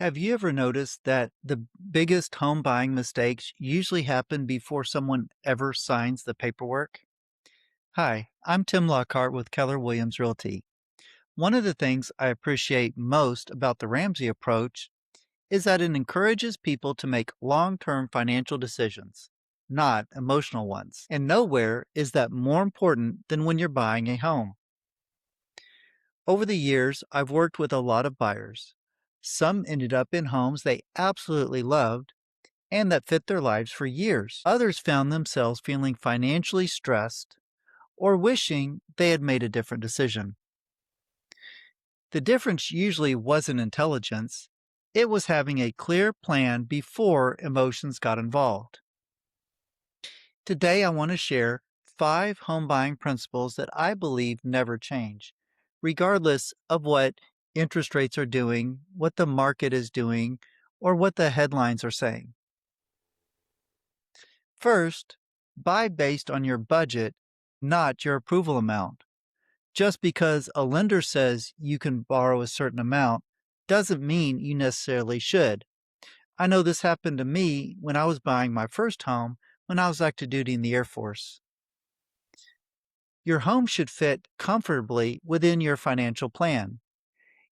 Have you ever noticed that the biggest home buying mistakes usually happen before someone ever signs the paperwork? Hi, I'm Tim Lockhart with Keller Williams Realty. One of the things I appreciate most about the Ramsey approach is that it encourages people to make long term financial decisions, not emotional ones. And nowhere is that more important than when you're buying a home. Over the years, I've worked with a lot of buyers. Some ended up in homes they absolutely loved and that fit their lives for years. Others found themselves feeling financially stressed or wishing they had made a different decision. The difference usually wasn't intelligence, it was having a clear plan before emotions got involved. Today, I want to share 5 home buying principles that I believe never change, regardless of what interest rates are doing, what the market is doing, or what the headlines are saying. First, buy based on your budget, not your approval amount. Just because a lender says you can borrow a certain amount doesn't mean you necessarily should. I know this happened to me when I was buying my first home when I was active duty in the Air Force. Your home should fit comfortably within your financial plan.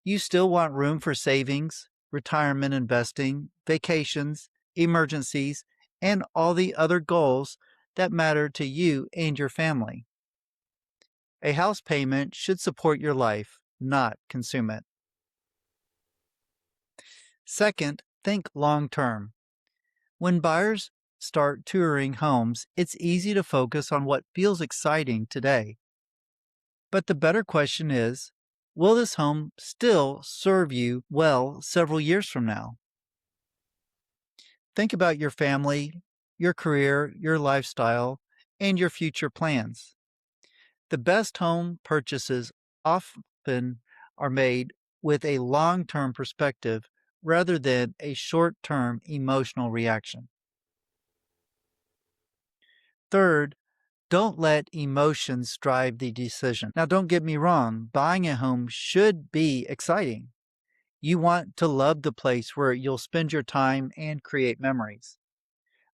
You still want room for savings, retirement investing, vacations, emergencies, and all the other goals that matter to you and your family. A house payment should support your life, not consume it. Second, think long term. When buyers start touring homes, it's easy to focus on what feels exciting today. But the better question is, will this home still serve you well several years from now? Think about your family, your career, your lifestyle, and your future plans. The best home purchases often are made with a long term perspective rather than a short term emotional reaction. Third, don't let emotions drive the decision. Now, don't get me wrong, buying a home should be exciting. You want to love the place where you'll spend your time and create memories.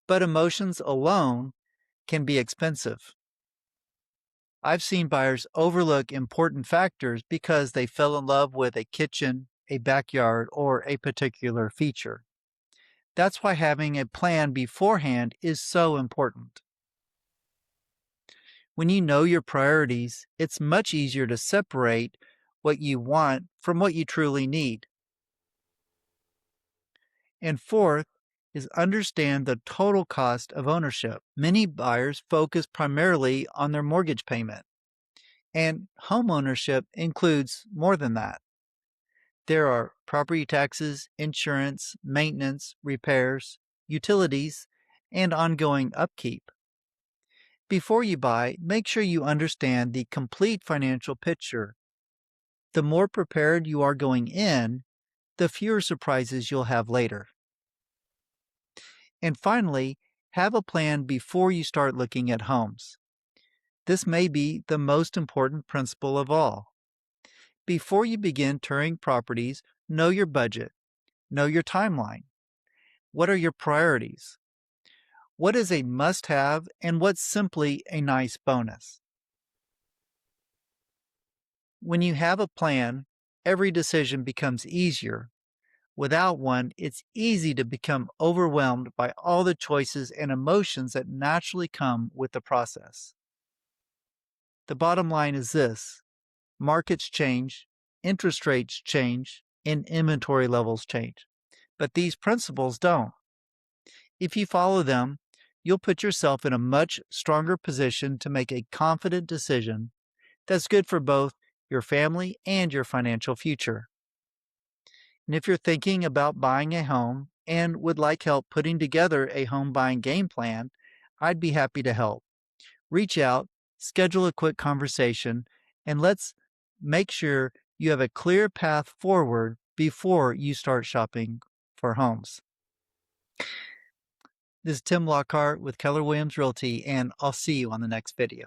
But emotions alone can be expensive. I've seen buyers overlook important factors because they fell in love with a kitchen, a backyard, or a particular feature. That's why having a plan beforehand is so important. When you know your priorities, it's much easier to separate what you want from what you truly need. And fourth is understand the total cost of ownership. Many buyers focus primarily on their mortgage payment, and home ownership includes more than that. There are property taxes, insurance, maintenance, repairs, utilities, and ongoing upkeep. Before you buy, make sure you understand the complete financial picture. The more prepared you are going in, the fewer surprises you'll have later. And finally, have a plan before you start looking at homes. This may be the most important principle of all. Before you begin touring properties, know your budget, know your timeline. What are your priorities? What is a must have and what's simply a nice bonus? When you have a plan, every decision becomes easier. Without one, it's easy to become overwhelmed by all the choices and emotions that naturally come with the process. The bottom line is this: markets change, interest rates change, and inventory levels change. But these principles don't. If you follow them, you'll put yourself in a much stronger position to make a confident decision that's good for both your family and your financial future. And if you're thinking about buying a home and would like help putting together a home buying game plan, I'd be happy to help. Reach out, schedule a quick conversation, and let's make sure you have a clear path forward before you start shopping for homes. This is Tim Lockhart with Keller Williams Realty, and I'll see you on the next video.